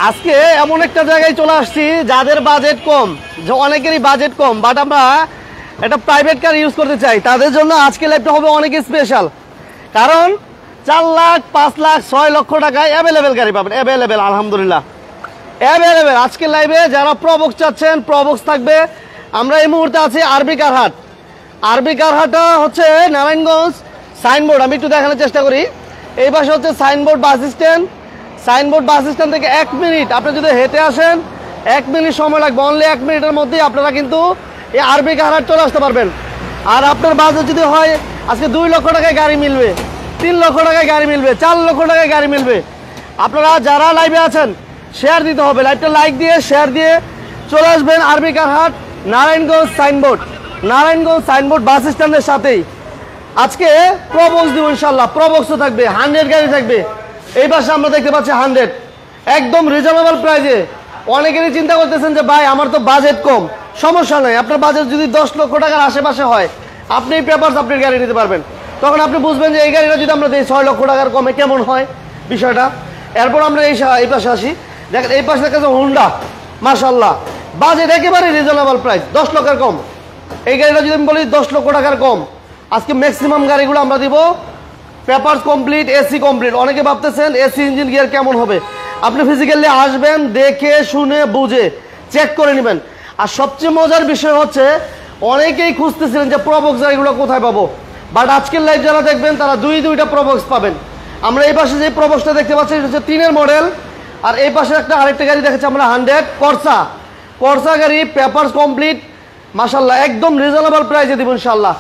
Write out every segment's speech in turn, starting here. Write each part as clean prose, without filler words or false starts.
আজকে এমন একটা জায়গায় চলে আসছি যাদের বাজেট কম, যে অনেকেরই বাজেট কম, বাট আমরা একটা প্রাইভেট কার ইউজ করতে চাই, তাদের জন্য আজকে লাইভটা হবে অনেক স্পেশাল। কারণ 4 লাখ 5 লাখ 6 লক্ষ টাকায় অ্যাভেলেবেল গাড়ি পাবেন, অ্যাভেলেবেল, আলহামদুলিল্লাহ অ্যাভেলেবেল। আজকে লাইভে যারা প্রবক্স চাচ্ছেন, প্রবক্স থাকবে। আমরা এই মুহূর্তে আছি আরবি কারহাট। আরবি কারহাটটা হচ্ছে নারায়ণগঞ্জ সাইনবোর্ড, আমি একটু দেখানোর চেষ্টা করি। এই পাশে হচ্ছে signboard bus stand. Signboard bus stand থেকে 1 মিনিট, আপনি যদি হেঁটে আসেন 1 মিনিট সময় লাগবে, অনলি 1 মিনিটের মধ্যেই আপনারা কিন্তু এই আরবি কারহাট চলে আসতে পারবেন। আর আপনার বাজেট যদি হয় আজকে 2 লক্ষ টাকায় গাড়ি মিলবে, 3 লক্ষ টাকায় গাড়ি মিলবে, 4 লক্ষ টাকায় গাড়ি মিলবে। আপনারা যারা লাইভে আছেন শেয়ার দিতে হবে, লাইভটা লাইক দিয়ে শেয়ার দিয়ে চলে আসবেন আরবি কারহাট নারায়ণগঞ্জ সাইনবোর্ড, নারায়ণগঞ্জ সাইনবোর্ড বাস স্ট্যান্ডের সাথেই। আজকে প্রবক্স দিব ইনশাল্লাহ, প্রবক্সও থাকবে, 100 গাড়ি থাকবে। এই পাশে আমরা দেখতে পাচ্ছি 100 একদম রিজনেবল প্রাইসে। অনেকেরই চিন্তা করতেছেন যে ভাই আমার তো বাজেট কম, সমস্যা নাই। আপনার বাজেট যদি 10 লক্ষ টাকার আশেপাশে হয়, আপনি পেপারস আপনি গাড়ি নিতে পারবেন। তখন আপনি বুঝবেন যে এই গাড়িটা যদি আমরা দিই 6 লক্ষ টাকার কমে কেমন হয় বিষয়টা। এরপর আমরা এই পাশে আসি, দেখেন এই পাশে দেখা যাচ্ছে হুন্ডা, মাশাআল্লাহ বাজেট একেবারে রিজনেবল প্রাইস, 10 লক্ষের কম। এই গাড়িটা যদি আমি বলি 10 লক্ষ টাকার কম, আজকে ম্যাক্সিমাম গাড়িগুলো আমরা দিব পেপারস কমপ্লিট, এসি কমপ্লিট। অনেকে ভাবতেছেন এসি ইঞ্জিন গিয়ার কেমন হবে, আপনি ফিজিক্যালি আসবেন, দেখে শুনে বুঝে চেক করে নেবেন। আর সবচেয়ে মজার বিষয় হচ্ছে অনেকেই খুঁজতেছিলেন যে প্রবক্স গাড়িগুলো কোথায় পাবো, বাট আজকের লাইভ যারা দেখবেন তারা দুইটা প্রবক্স পাবেন। আমরা এই পাশে যে প্রবক্সটা দেখতে পাচ্ছি এটা হচ্ছে 3 মডেল, আর এই পাশে আরেকটা গাড়ি দেখাচ্ছি আমরা 100 করসা গাড়ি, পেপারস কমপ্লিট, মাশাআল্লাহ একদম রিজনেবল প্রাইসে দিব ইনশাআল্লাহ।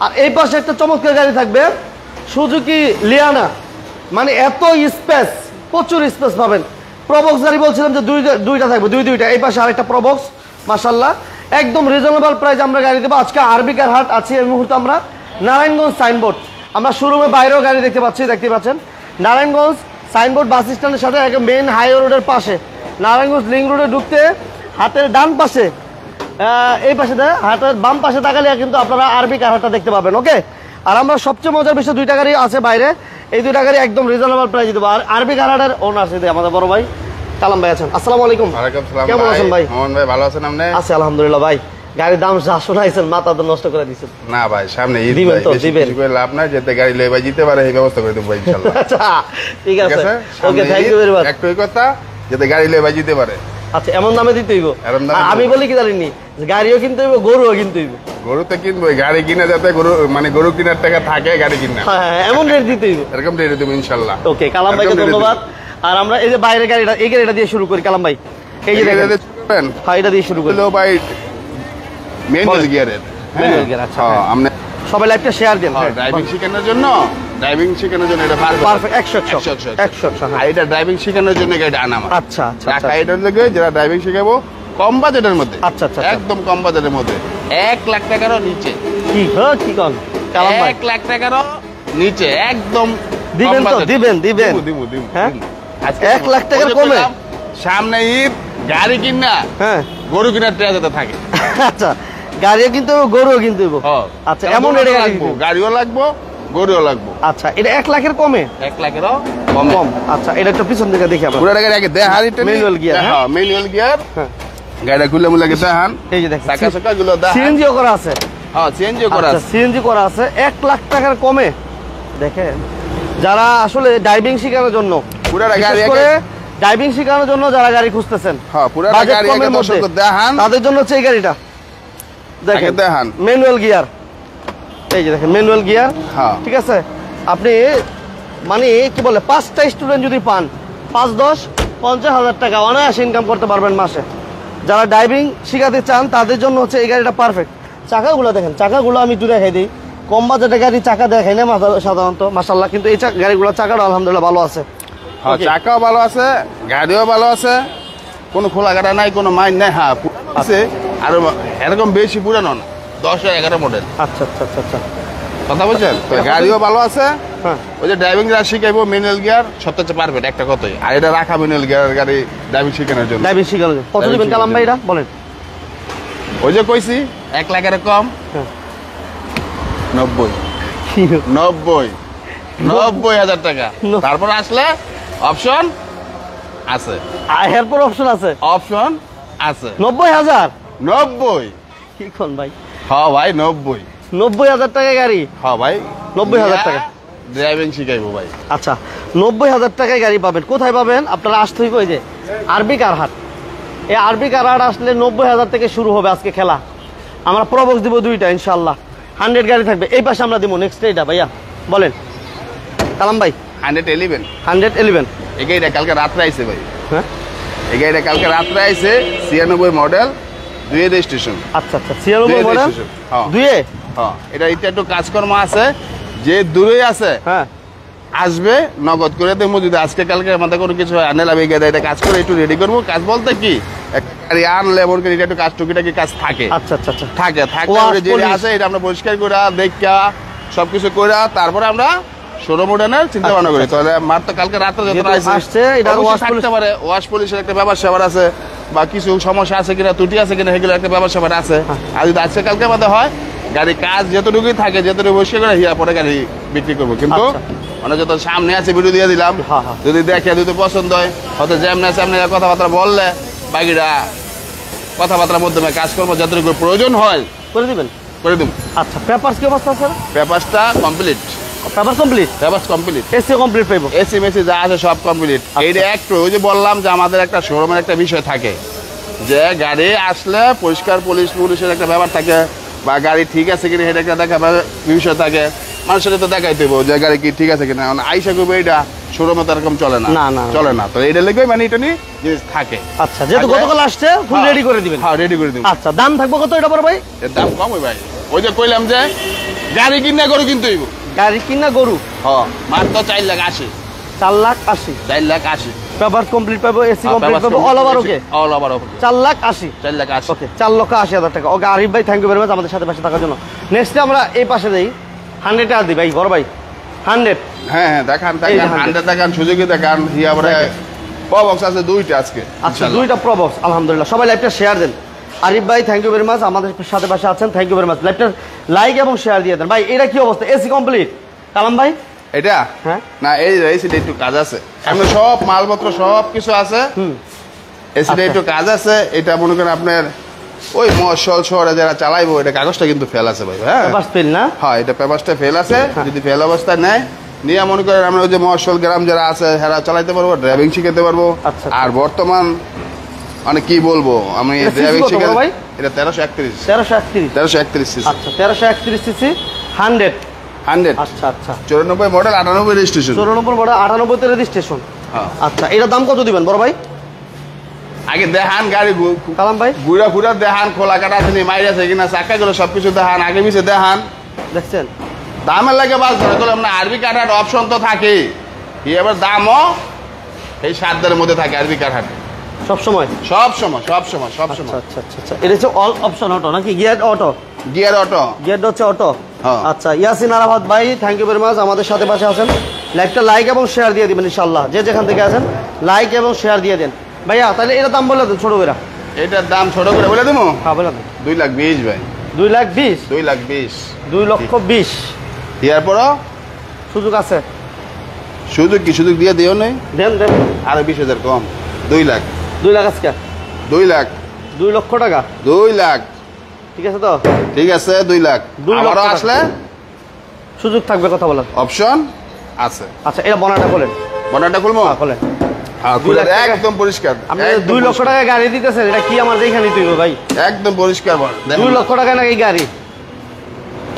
আর এই পাশে একটা চমৎকার গাড়ি থাকবে সুজুকি লিয়ানা, মানে এত স্পেস, প্রচুর স্পেস পাবেন। প্রবক্স গাড়ি বলছিলাম যে দুইটা থাকবে, দুইটা। এই পাশে আরেকটা প্রবক্স, মাশাআল্লাহ একদম রিজনেবল প্রাইস আমরা গাড়ি দেবো। আজকে আরবি কারহাট আছি এই মুহূর্তে আমরা নারায়ণগঞ্জ সাইনবোর্ড। আমরা শোরুমে বাইরেও গাড়ি দেখতে পাচ্ছেন। নারায়ণগঞ্জ সাইনবোর্ড বাস স্ট্যান্ডের সাথে একদম মেইন হাইওয়ে রোডের পাশে, নারায়ণগঞ্জ লিঙ্ক রোডে ঢুকতে হাতের ডান পাশে, এই পাশে হাতের বাম পাশে তাকালে কিন্তু আপনারা আরবি কারহাটটা দেখতে পাবেন। ওকে, আর আমরা সবচেয়ে মজার বিষয় 2টা গাড়ি আছে বাইরে, এই 2টা গাড়ি একদম রিজনেবল প্রাইসে দেবো। আর আরবি কারহাটের ওনার সাথে আমাদের বড় ভাই কালাম ভাই আছেন। আসসালামু আলাইকুম। ওয়ালাইকুম আসসালাম। কেমন আছেন ভাই? মোহন ভাই ভালো আছেন আপনি? আছি আলহামদুলিল্লাহ। ভাই গাড়ির দাম যা শোনাইছেন মাথা তো নষ্ট করে দিয়েছেন। না ভাই সামনে ঈদ, দিবেন তো দিবেন, কিছু করে লাভ নাই, যেতে গাড়ি লয়ে ভাই যেতে পারে এই ব্যবস্থা করে দেব ভাই ইনশাআল্লাহ। আচ্ছা ঠিক আছে, okay thank you very much. একটাই কথা, যেতে গাড়ি লয়ে ভাই যেতে পারে। আচ্ছা এমন দামে দিতে হইব। আমি বলি কি জানি, গাড়িও কিনতে হইব, গরুও কিনতে হইব। গরু তো কিনবো, গাড়ি কিনে যাতে গরু মানে গরু কেনার টাকা থাকে গাড়ি কিনা, হ্যাঁ এমন রেট দিতে হইব, এরকম রেট দেব ইনশাআল্লাহ। ওকে কালাম ভাইকে ধন্যবাদ। আর আমরা এই যে বাইরের গাড়িটা, এই গাড়িটা দিয়ে শুরু করি কালাম ভাই। এই যে দেখেন, হ্যাঁ এটা দিয়ে শুরু করি ভাই, ম্যানুয়াল গিয়ারের। Manual gear. আচ্ছা আমরা সবাই লাইভটা শেয়ার দেন। ড্রাইভিং শেখানোর জন্য এটা পারফেক্ট 100 আর এটা ড্রাইভিং শেখানোর জন্য গাড়িটা আনা আমার। আচ্ছা আচ্ছা টাকা এটার লাগে যারা ড্রাইভিং শেখাবো কম বাজেটের মধ্যে, আচ্ছা আচ্ছা একদম কম বাজেটের মধ্যে 1 লাখ টাকারও নিচে। কি হ্যাঁ কি কোন কালাম ভাই 1 লাখ টাকারও নিচে একদম দিবেন তো? দিবেন হ্যাঁ, আজকে 1 লাখ টাকার কমে সামনে ঈদ, গাড়ি কিনা, হ্যাঁ গরু কিনার টাকা যাতে থাকে। আচ্ছা গাড়িও কিন্তু গরুও কিন্তু আচ্ছা এমন এটা গাড়িও লাগবো, গরুও লাগবো। আচ্ছা এটা 1 লাখের কমে, 1 লাখেরও কম। আচ্ছা এটা একটু পিছন দিকে দেখি আমরা পুরো গাড়ি আগে দেখান, এটা ম্যানুয়াল গিয়ার। হ্যাঁ ম্যানুয়াল গিয়ার, গাড়িটা খুলে মুলাকে দেখান। এই যে দেখেন চাকা চাকা গুলো দেখান, সিএনজিও করা আছে। হ্যাঁ সিএনজি করা আছে, সিএনজি করা আছে 1 লাখ টাকার কমে। দেখেন যারা আসলে ড্রাইভিং শেখানোর জন্য, পুরো গাড়ি করে ড্রাইভিং শেখানোর জন্য যারা গাড়ি খুঁজতেছেন, হ্যাঁ পুরো গাড়ি আগে দর্শক দেখান, তাদের জন্য হচ্ছে এই গাড়িটা দেখেন, দেখান ম্যানুয়াল গিয়ার। এই যে দেখেন ম্যানুয়াল গিয়ার, হ্যাঁ ঠিক আছে। আপনি মানে কি বলে 5টা স্টুডেন্ট যদি পান 5-10-50 হাজার টাকা অনায়াসে ইনকাম করতে পারবেন মাসে। যারা ড্রাইভিং শেখাতে চান তাদের জন্য হচ্ছে এই গাড়িটা পারফেক্ট। চাকাগুলো দেখেন, চাকাগুলো আমি একটু দেখাই দিই। কম বাজেটের গাড়ি চাকা দেখাই না সাধারণত, মাশাআল্লাহ, কিন্তু এই গাড়িগুলো চাকাটা আলহামদুলিল্লাহ ভালো আছে। হ্যাঁ চাকাও ভালো আছে, গাড়িও ভালো আছে, কোনো খোলা গাড়া নাই, কোনো মাইন নাই। হ্যাঁ আছে, আর এরকম বেশি পুরানো না, 10-11 মডেল। আচ্ছা আচ্ছা আচ্ছা আচ্ছা কথা বলছেন তো, গাড়িও ভালো আছে। হ্যাঁ ওই যে ড্রাইভিং যা শিখাইবো ম্যানুয়াল গিয়ার সবচেয়ে পারফেক্ট একটা কথাই। আর এটা রাখা ম্যানুয়াল গিয়ার গাড়ি ড্রাইভিং শেখানোর জন্য। কত দিবেন কালাম ভাই এটা বলেন? ওই যে কইছি 1 লাখের কম, 90 হাজার টাকা। তারপর আসলে অপশন আছে। এরপর অপশন আছে? অপশন আছে। 90,000? 90? কি কোন ভাই? হ্যাঁ ভাই 90। 90,000 টাকা গাড়ি? হ্যাঁ ভাই 90,000 টাকা ড্রাইভিং শিখাইবো ভাই। আচ্ছা 90,000 টাকায় গাড়ি পাবেন। কোথায় পাবেন? আপনারা আসতে হইব ওই যে আরবি কারহাট। এই আরবি কারহাট আসলে 90,000 থেকে শুরু হবে আজকে খেলা। আমরা প্রবক্স দিব 2টা ইনশাআল্লাহ। 100 গাড়ি থাকবে। এই পাশে আমরা দিব নেক্সট এইটা ভাইয়া বলেন কালাম ভাই। 111। 111 এই গাড়িটা কালকে রাত্রে আইছে ভাই। হ্যাঁ এই গাড়িটা কালকে রাত্রে আইছে 96 মডেল 2 রেজিস্ট্রেশন। আচ্ছা আচ্ছা 96 মডেল হ্যাঁ 2 হ্যাঁ এটা একটু কাজকর্ম আছে যে দূরে আছে হ্যাঁ আসবে নগদ করে দেবো যদি আজকে কালকে আমাদের কোনো কিছু আনে লাভ এটা কাজ করে একটু রেডি করবো কাজ বলতে কি গাড়ি আনলে মনে করি এটা একটু কাজ টুকিটাকি কাজ থাকে আচ্ছা আচ্ছা আচ্ছা থাকে যেটা আছে এটা আমরা পরিষ্কার করে দেখা সবকিছু করে তারপরে আমরা শোরুম উঠানোর চিন্তা ভাবনা করি। তাহলে মার তো কালকে রাত্রে যতটা আসছে এটা থাকতে পারে ওয়াশ পলিশের একটা ব্যাপার স্যাপার আছে বা কিছু সমস্যা আছে কিনা ত্রুটি আছে কিনা সেগুলো একটা ব্যাপার স্যাপার আছে। আর যদি আজকে কালকে আমাদের হয় গাড়ি কাজ যতটুকুই থাকে যতটুকু পরিষ্কার করে হিয়া পরে গাড়ি বিক্রি করবো। কিন্তু মানে যত সামনে আছে ভিডিও দিয়ে দিলাম যদি দেখে যদি পছন্দ হয় হয়তো যেমন সামনে কথাবার্তা বললে বাকিটা কথাবার্তার মাধ্যমে কাজ করবো যতটুকু প্রয়োজন হয় করে দিবেন করে দিব। আচ্ছা পেপারস কি অবস্থা স্যার? পেপারসটা complete. Paper complete? Papers complete. AC complete পাইবো? এসি মেসি যা আছে সব কমপ্লিট। এইটা একটু ওই যে বললাম যে আমাদের একটা শোরুমের একটা বিষয় থাকে যে গাড়ি আসলে পরিষ্কার পুলিশের একটা ব্যাপার থাকে বা গাড়ি ঠিক আছে কিনা সেটা একটা দেখা বিষয় থাকে মানুষের তো দেখাই দেবো যে গাড়ি কি ঠিক আছে কিনা। আইসা করবো এইটা শোরুমে তো এরকম চলে না চলে না তো এইটা লেগে মানে এটা নিয়ে জিনিস থাকে। আচ্ছা যেহেতু গতকাল আসছে ফুল রেডি করে দিবেন? হ্যাঁ রেডি করে দিবেন। আচ্ছা দাম থাকবে কত এটা পরে ভাই? এর দাম কম ভাই ওই যে কইলাম যে গাড়ি কিনা গরু কিন্তু গাড়ি কিনা গরু হ্যাঁ মাত্র 4,80,000। 4,80,000? 4,80,000 পেপার কমপ্লিট পাবো এসি কমপ্লিট পাবো all over okay? All over ওকে 4,80,000। 4,80,000 ওকে 4,80,000 টাকা। ওকে আরিফ ভাই থ্যাংক ইউ ভেরি মাচ আমাদের সাথে পাশে থাকার জন্য। নেক্সট আমরা এই পাশে যাই 100 টাকা দিই ভাই বড় ভাই 100। হ্যাঁ হ্যাঁ দেখান 100 দেখান সুযোগে দেখান হিয়া পরে প্রবক্স আছে 2টা আজকে। আচ্ছা 2টা প্রবক্স আলহামদুলিল্লাহ। সবাই লাইভটা শেয়ার দেন। আরিফ ভাই থ্যাংক ইউ ভেরি মাচ আমাদের সাথে পাশে আছেন থ্যাংক ইউ ভেরি মাচ। লাইভটা লাইক এবং শেয়ার দিয়ে দেন ভাই। এটা কি অবস্থা? এসি কমপ্লিট কালাম ভাই? এটা হ্যাঁ না এই এসিতে একটু কাজ আছে এমনি সব মালপত্র সব কিছু আছে এসিতে একটু কাজ আছে। এটা মনে করেন আপনার ওই মহসল শহরে যারা চালাইবো এটা কাগজটা কিন্তু ফেল আছে ভাই। হ্যাঁ পেপারস ফেল না? হ্যাঁ এটা পেপারসটা ফেল আছে যদি ফেল অবস্থায় নেয় নিয়ে মনে করেন আমরা ওই যে মহসল গ্রাম যারা আছে হেরা চালাইতে পারবো ড্রাইভিং শিখাতে পারবো। আর বর্তমান মানে কি বলবো আমি ড্রাইভিং শিখাতে এটা 1331 1331 সিসি। আচ্ছা 1331 সিসি 100 আচ্ছা আচ্ছা 94 মডেল 98 রেজিস্ট্রেশন। 94 মডেল 98 তে রেজিস্ট্রেশন। আচ্ছা এটার দাম কত দিবেন বড় ভাই? আগে দেখান গাড়ি কালাম ভাই ঘুরা ঘুরা দেখান খোলা কাটা আছে নি মাইর আছে কিনা চাকা গুলো সবকিছু দেখান আগে পিছে দেখান দেখছেন দামের লাগে বাস ধরে তো আমরা আরবি কাটার অপশন তো থাকে এবার দামও এই 7 মধ্যে থাকে আরবি কাটার সব সময়। আচ্ছা আচ্ছা আচ্ছা এটা হচ্ছে অল অপশন অটো নাকি গিয়ার অটো? গিয়ারটা হচ্ছে অটো। আচ্ছা ইয়াসিন আরাফাত ভাই থ্যাংক ইউ ভেরি মাচ আমাদের সাথে পাশে আছেন। লাইকটা লাইক এবং শেয়ার দিয়ে দিবেন ইনশাআল্লাহ যে যেখান থেকে আছেন লাইক এবং শেয়ার দিয়ে দেন ভাইয়া। তাহলে এটার দাম বলে দেন ছোট করে। এটার দাম ছোট করে বলে দেবো? হ্যাঁ বলে দেন। 2,20,000 ভাই। 2,20,000? 2,20,000 2,20,000 এরপরও সুযোগ আছে? সুযোগ দিয়ে দিও নাই দেন আরো 20,000 কম 2 লাখ। 2 লাখ আজকে 2 লাখ 2 লক্ষ টাকা 2 লাখ ঠিক আছে তো? ঠিক আছে 2 লাখ। আবারও আসলে সুযোগ থাকবে কথা বলার অপশন আছে। আচ্ছা এটা বনাটা খুলবো খোলেন একদম পরিষ্কার। আপনি 2 লক্ষ টাকা গাড়ি দিতেছেন এটা কি আমার দেখে নিতে হবে ভাই? একদম পরিষ্কার 2 লক্ষ টাকা না এই গাড়ি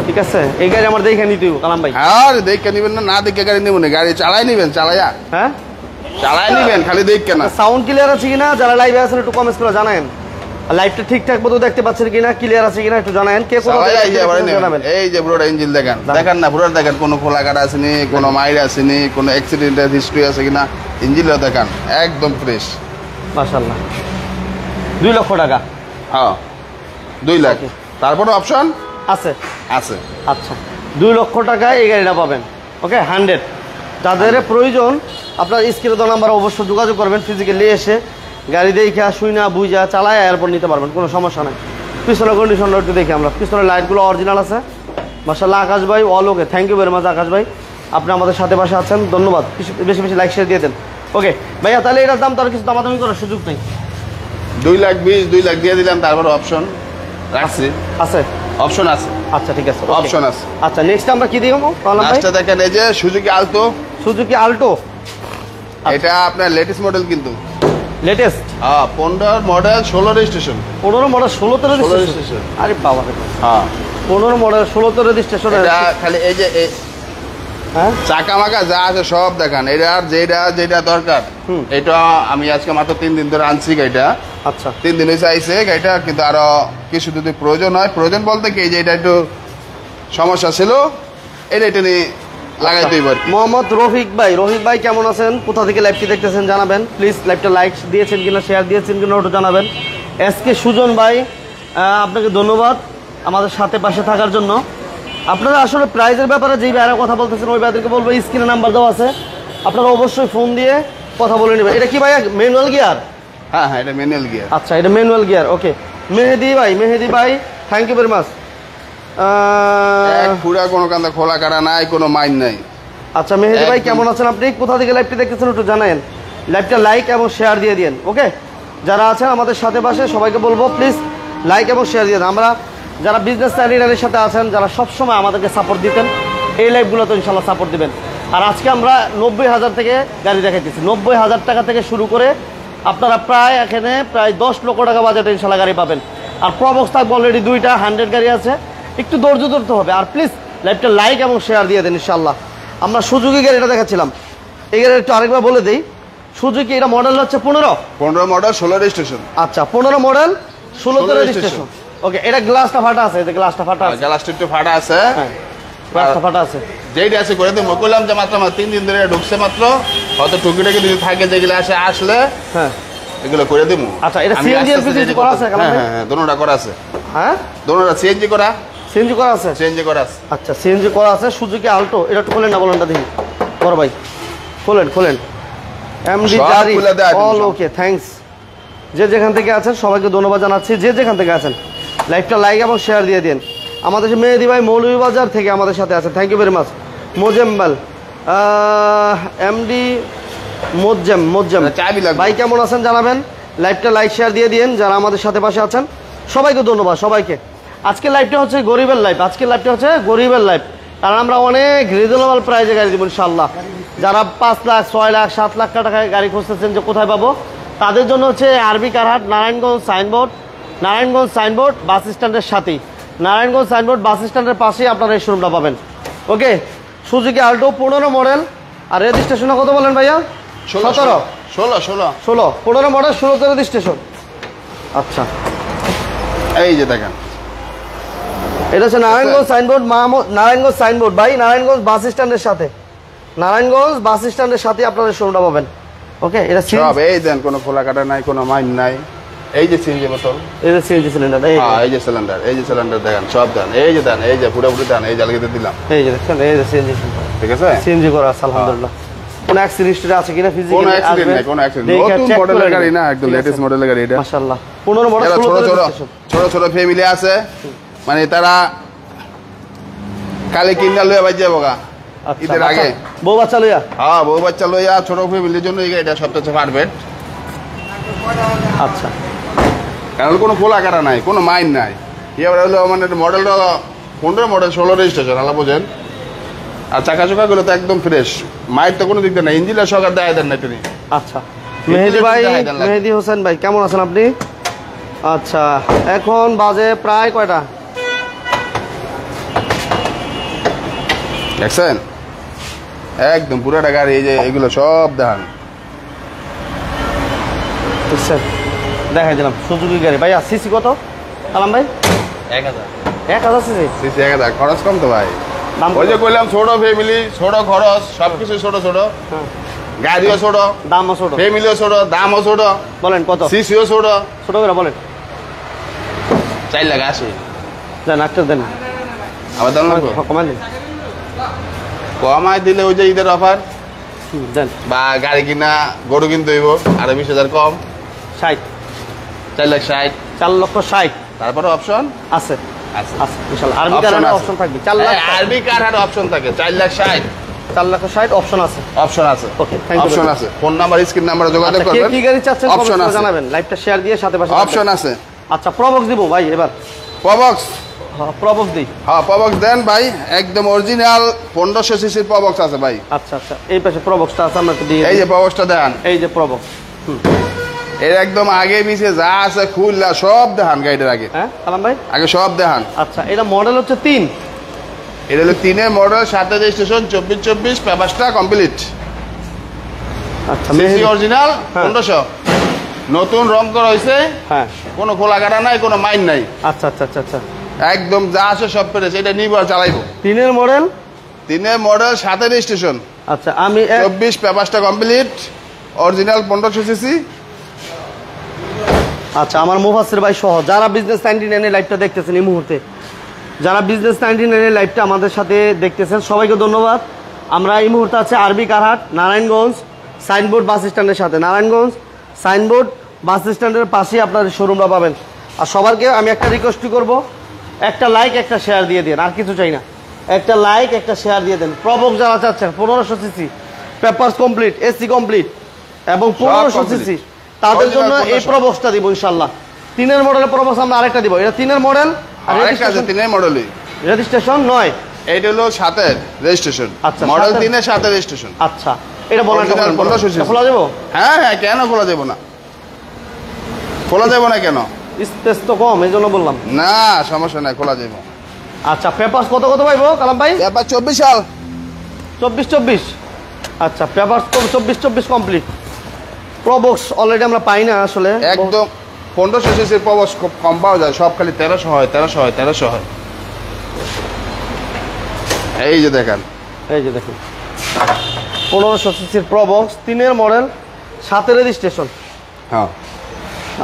ঠিক আছে এই গাড়ি আমার দেখে নিতে হবে কালাম ভাই। আরে দেখে নিবেন না দেখে গাড়ি নেবেন না গাড়ি চালাই নিবেন চালায়া হ্যাঁ চালাই নিবেন খালি দেখে না। সাউন্ড ক্লিয়ার আছে কিনা যারা লাইভে আছেন একটু কমেন্টস করে জানান। লাইভটা ঠিকঠাক মতো দেখতে পাচ্ছেন কিনা ক্লিয়ার আছে কিনা একটু জানান। কে কোন এই যে পুরোটা ইঞ্জিন দেখেন না পুরোটা দেখেন কোনো খোলা কাটা আসেনি কোনো মাইর আসেনি কোনো অ্যাক্সিডেন্টের হিস্ট্রি আছে কিনা ইঞ্জিনটা দেখান একদম ফ্রেশ মাশাআল্লাহ। 2 লক্ষ টাকা হ্যাঁ 2 লাখ। তারপরে অপশন আছে? আছে। আচ্ছা 2 লক্ষ টাকায় এই গাড়িটা পাবেন ওকে 100। যাদের প্রয়োজন আপনার স্ক্রিনে দেওয়া নাম্বার অবশ্যই যোগাযোগ করবেন ফিজিক্যালি এসে গাড়ি দেখে শুই না বুঝা চালায় এয়ারপোর্ট নিতে পারবেন কোনো সমস্যা নাই। পিছনের কন্ডিশনটা একটু দেখি আমরা পিছনের লাইটগুলো অরিজিনাল আছে মাশাআল্লাহ। আকাশ ভাই all okay thank you very much Akash ভাই আপনি আমাদের সাথে পাশে আছেন ধন্যবাদ। বেশি বেশি লাইক শেয়ার দিয়ে দেন। ওকে ভাইয়া, তাহলে এটার দাম তো আর কিছু দামাদামি করার সুযোগ নেই। 2,20,000 2 লাখ দিয়ে দিলাম, তারপর অপশন রাখছি, আছে অপশন আছে। আচ্ছা ঠিক আছে, অপশন আছে। আচ্ছা নেক্সট আমরা কি দিব? লাস্টে দেখেন এই যে সুজুকি আলটো। সুজুকি আলটো, এটা আপনার লেটেস্ট মডেল কিন্তু। লেটেস্ট? হ্যাঁ, 15 মডেল 16 রেজিস্ট্রেশন। 15 model 16 registration? আরে বাবা রে। হ্যাঁ, 15 মডেল 16 রেজিস্ট্রেশন। এটা খালি এই যে হ্যাঁ, চাকা মাকা যা আছে সব দেখান। এটা যেটা দরকার, এটা আমি আজকে মাত্র 3 দিন ধরে আনছি গাড়িটা। আচ্ছা 3 দিন হয়েছে আইছে গাড়িটা, কিন্তু আরো কিছু যদি প্রয়োজন হয়, প্রয়োজন বলতে কি, যে এটা একটু সমস্যা ছিল, এটা নিয়ে লাগাইতে হইব। মোহাম্মদ রফিক ভাই কেমন আছেন? কোথা থেকে লাইভটি দেখতেছেন জানাবেন প্লিজ। লাইভটা লাইক দিয়েছেন কিনা, শেয়ার দিয়েছেন কিনা ওটা জানাবেন। এসকে সুজন ভাই, আপনাকে ধন্যবাদ আমাদের সাথে পাশে থাকার জন্য। আপনারা আসলে প্রাইজের ব্যাপারে যেই ভাইরা কথা বলতেছেন, ওই ভাইদেরকে বলবো স্ক্রিনে নাম্বার দেওয়া আছে, আপনারা অবশ্যই ফোন দিয়ে কথা বলে নেবেন। এটা কি ভাই ম্যানুয়াল গিয়ার? হ্যাঁ, এটা ম্যানুয়াল গিয়ার। আচ্ছা, এটা ম্যানুয়াল গিয়ার। ওকে, মেহেদি ভাই থ্যাংক ইউ ভেরি মাচ। পুরা কোনো কান্দা খোলা কাটা নাই, কোনো মাইন নাই। আচ্ছা মেহেদি ভাই কেমন আছেন? আপনি কোথা থেকে লাইভটি দেখতেছেন একটু জানাবেন। লাইভটা লাইক এবং শেয়ার দিয়ে দিন। ওকে, যারা আছেন আমাদের সাথে পাশে সবাইকে বলবো প্লিজ লাইক এবং শেয়ার দিয়ে দেন। আমরা যারা বিজনেস লিডারের সাথে আছেন, যারা সবসময় আমাদেরকে সাপোর্ট দিতেন, এই লাইভগুলো তো ইনশাল্লাহ সাপোর্ট দিবেন। আর আজকে আমরা 90,000 থেকে গাড়ি দেখাইতেছি। 90,000 টাকা থেকে শুরু করে আপনারা এখানে প্রায় 10 লক্ষ টাকা বাজেটে ইনশাল্লাহ গাড়ি পাবেন। আর প্রবক্স থাকবে অলরেডি 2টা, 100 গাড়ি আছে। একটু ধৈর্য ধরতে হবে। আর প্লিজ লাইভটা লাইক এবং শেয়ার দিয়ে দেন ইনশাল্লাহ। আমরা সুজুকি গাড়িটা দেখাচ্ছিলাম, এই গাড়িটা একটু আরেকবার বলে দিই। সুজুকি এটা মডেল হচ্ছে 15 মডেল 16 রেজিস্ট্রেশন। আচ্ছা 15 মডেল 16 রেজিস্ট্রেশন। ওকে, এটা গ্লাসটা ফাটা আছে, এই যে গ্লাসটা ফাটা আছে। গ্লাসটা একটু ফাটা আছে। হ্যাঁ, গ্লাসটা ফাটা আছে। যেইটা আছে করে দিই। বললাম যে মাত্র 3 দিন ধরে ঢুকছে মাত্র, হয়তো টুকিটাকি যদি থাকে যেগুলো আসলে হ্যাঁ এগুলো করে দিব। আচ্ছা, এটা সিএনজি এলপিজি করা আছে? হ্যাঁ, দুটোটা করা আছে। হ্যাঁ, দুটোটা সিএনজি করা। সিএনজি করা আছে? সিএনজি করা আছে। আচ্ছা, সিএনজি করা আছে। সুজুকি আল্টো, এটা একটু খোলেন না, বলেনটা দেখি বড় ভাই, খোলেন। এমডি জারি অল ওকে, থ্যাঙ্কস। যে যেখান থেকে আছেন সবাইকে ধন্যবাদ জানাচ্ছি, যে যেখান থেকে আছেন। লাইভটা লাইক এবং শেয়ার দিয়ে দিন। আমাদের মেহেদি ভাই মৌলভীবাজার থেকে আমাদের সাথে আছেন, থ্যাংক ইউ ভেরি মাচ। মোজেম্বাল এমডি মোজ্জেম ভাই কেমন আছেন জানাবেন। লাইভটা লাইক শেয়ার দিয়ে দিন যারা আমাদের সাথে পাশে আছেন, সবাইকে ধন্যবাদ সবাইকে। আজকে লাইভটা হচ্ছে গরিবের লাইভ, কারণ আমরা অনেক রিজনেবল প্রাইসে গাড়ি দেবো ইনশাল্লাহ। যারা 5 লাখ 6 লাখ 7 লাখ টাকায় গাড়ি খুঁজতেছেন যে কোথায় পাবো, তাদের জন্য হচ্ছে আরবি কারহাট, নারায়ণগঞ্জ সাইনবোর্ড বাস স্ট্যান্ডের সাথেই, নারায়ণগঞ্জ সাইনবোর্ড বাস স্ট্যান্ডের পাশেই আপনারা এই শোরুমটা পাবেন। ওকে, সুজুকি আল্টো 15 মডেল। আর রেজিস্ট্রেশনে কত বলেন ভাইয়া? 16 15 মডেল 16 রেজিস্ট্রেশন। আচ্ছা, এই যে দেখেন, এটা হচ্ছে নারায়ণগঞ্জ সাইনবোর্ড ভাই, নারায়ণগঞ্জ বাস স্ট্যান্ডের সাথে আপনাদের শোরুমটা পাবেন। ওকে, এটা সব এই দেন, কোনো খোলা কাটা নাই, কোনো মাইন নাই। এই যে সিএনজি বোতল, এই যে সিএনজি সিলিন্ডার, এই যে সিলিন্ডার দেখেন, সব দেন। এই যে দেন, এই যে পুরোপুরি দেন, এই জালগিতে দিলাম। এই যে দেখছেন, এই যে সিএনজি, ঠিক আছে, সিএনজি করা আছে আলহামদুলিল্লাহ। কোন অ্যাক্সিডেন্ট আছে কিনা ফিজিক্যালি? কোনো অ্যাক্সিডেন্ট নাই, কোনো অ্যাক্সিডেন্ট। নতুন মডেলের গাড়ি না, একদম লেটেস্ট মডেলের গাড়ি এটা, মাশাআল্লাহ। 15 মডেল ছোট ফ্যামিলি আছে, মানে তারা কালে কিনা লইয়া বাজ যাবো গা ঈদের আগে, বউ বাচ্চা লইয়া। হ্যাঁ, বউ বাচ্চা লইয়া ছোট ফ্যামিলির জন্য এই গাড়িটা সবচেয়ে পারফেক্ট। আচ্ছা, কারণ কোনো খোলা কাটা নাই, কোনো মাইন নাই। এবার হলো মানে মডেলটা 15 মডেল 16 রেজিস্ট্রেশন, আলা বোঝেন। আর চাকা চোকাগুলো তো একদম ফ্রেশ, মাইর তো কোনো দিক নাই, ইঞ্জিনের সকার দেয় দেন না তিনি। আচ্ছা, মেহেদি হোসেন ভাই কেমন আছেন আপনি? আচ্ছা, এখন বাজে প্রায় কয়টা দেখছেন? একদম পুরাটা গাড়ি, এই যে এগুলো সব দেখান, দেখাই দিলাম সুজুকি গাড়ি। ভাই সিসি কত আলাম ভাই? 1000 সিসি। 1000 খরচ কম তো ভাই। ওই যে কইলাম ছোট ফ্যামিলি, ছোট খরচ, সবকিছু ছোট, গাড়িও ছোট, দামও ছোট, ফ্যামিলিও ছোট, দামও ছোট। বলেন কত? সিসিও ছোট করে বলেন। 4 লাখ 80 দেন, একটা দেন, আবার দাম কমাই দিন। কমাই দিলে ওই যে ঈদের অফার দেন, বা গাড়ি কিনা গরু কিনতে হইব আরো 20,000 কম, 60, 4 লাখ 60, 4 লক্ষ 60। তারপরে অপশন আছে, আছে ইনশাআল্লাহ। আরবি কারহাট অপশন থাকবে 4 লাখ, আরবি কারহাট অপশন থাকে 4 লাখ 60। 4,60,000 অপশন আছে। অপশন আছে, ওকে, থ্যাংক ইউ। অপশন আছে, ফোন নাম্বার স্ক্রিন নাম্বারে যোগাযোগ কে করবেন। কি গাড়ি চাচ্ছেন অপশন কমেন্টে আছে, জানাবেন, লাইভটা শেয়ার দিয়ে সাথে পাশে অপশন আছে। আচ্ছা প্রবক্স দিব ভাই এবার, প্রবক্স, হ্যাঁ প্রবক্স দিই। হ্যাঁ প্রবক্স দেন ভাই, একদম অরিজিনাল 1500 সিসির প্রবক্স আছে ভাই। আচ্ছা আচ্ছা, এই পাশে প্রবক্সটা আছে, আমরা একটু দিয়ে এই যে প্রবক্সটা দেন, এই যে প্রবক্স, এর একদম আগে পিছে যা আছে খুললা সব দেখান গাড়িটার আগে। হ্যাঁ কালাম ভাই, আগে সব দেখান। আচ্ছা এটা মডেল হচ্ছে 3, এটা হলো 3-এর মডেল, 7 রেজিস্ট্রেশন, 24 পেপারসটা কমপ্লিট, আচ্ছা সিসি অরিজিনাল, হ্যাঁ। 1500 নতুন রং করা হয়েছে, হ্যাঁ কোনো খোলা কাটা নাই, কোনো মাইন নাই, আচ্ছা আচ্ছা আচ্ছা আচ্ছা। একদম যা আছে সব পেরেছে। এটা নিব আর চালাইবো। 3-এর মডেল, 3-এর মডেল, 7 রেজিস্ট্রেশন, আচ্ছা আমি 24 পেপারসটা কমপ্লিট, অরিজিনাল 1500 সিসি। আচ্ছা আমার মুফাসসির ভাই সহ যারা বিজনেস 99 এর লাইভটা দেখতেছেন এই মুহূর্তে, যারা বিজনেস 99 এর লাইভটা আমাদের সাথে দেখতেছেন সবাইকে ধন্যবাদ। আমরা এই মুহূর্তে আছে আরবি কারহাট, নারায়ণগঞ্জ সাইনবোর্ড বাস স্ট্যান্ডের সাথে, নারায়ণগঞ্জ সাইনবোর্ড বাস স্ট্যান্ডের পাশেই আপনার শোরুমটা পাবেন। আর সবারকে আমি একটা রিকোয়েস্ট করব, একটা লাইক একটা শেয়ার দিয়ে দেন, আর কিছু চাই না, একটা লাইক একটা শেয়ার দিয়ে দেন। প্রবক্স যারা চাচ্ছেন 1500 CC, papers complete, AC complete এবং 1500 সিসি, তাদের জন্য এই প্রবক্সটা দিব ইনশাআল্লাহ। 3-এর মডেলের প্রবক্স আমরা আরেকটা দিব, এটা 3-এর মডেল আর আরেকটা আছে 3-এর মডেলই, রেজিস্ট্রেশন 9। এইটা হলো 7-এর রেজিস্ট্রেশন, আচ্ছা, মডেল 7-এর 3-এর 7 রেজিস্ট্রেশন। আচ্ছা এটা বলেন, Original 1500 সিসি। খোলা যাবো? হ্যাঁ হ্যাঁ, কেন খোলা যাবো না, খোলা যাবো না কেন? স্পেস তো কম এই জন্য বললাম। না সমস্যা নাই, খোলা যাবো। আচ্ছা পেপারস কত কত পাইবো কালাম ভাই? এবার 24 সাল, 24। আচ্ছা পেপারস 24 কমপ্লিট। প্রবক্স অলরেডি আমরা পাই না আসলে, একদম 1500 সিসির প্রবক্স খুব কম পাওয়া যায়, সব খালি 1300 হয়, 1300 হয়। এই যে দেখেন, এই যে দেখুন 1500 সিসির প্রবক্স, 3-এর মডেল, 7-এর রেজিস্ট্রেশন। হ্যাঁ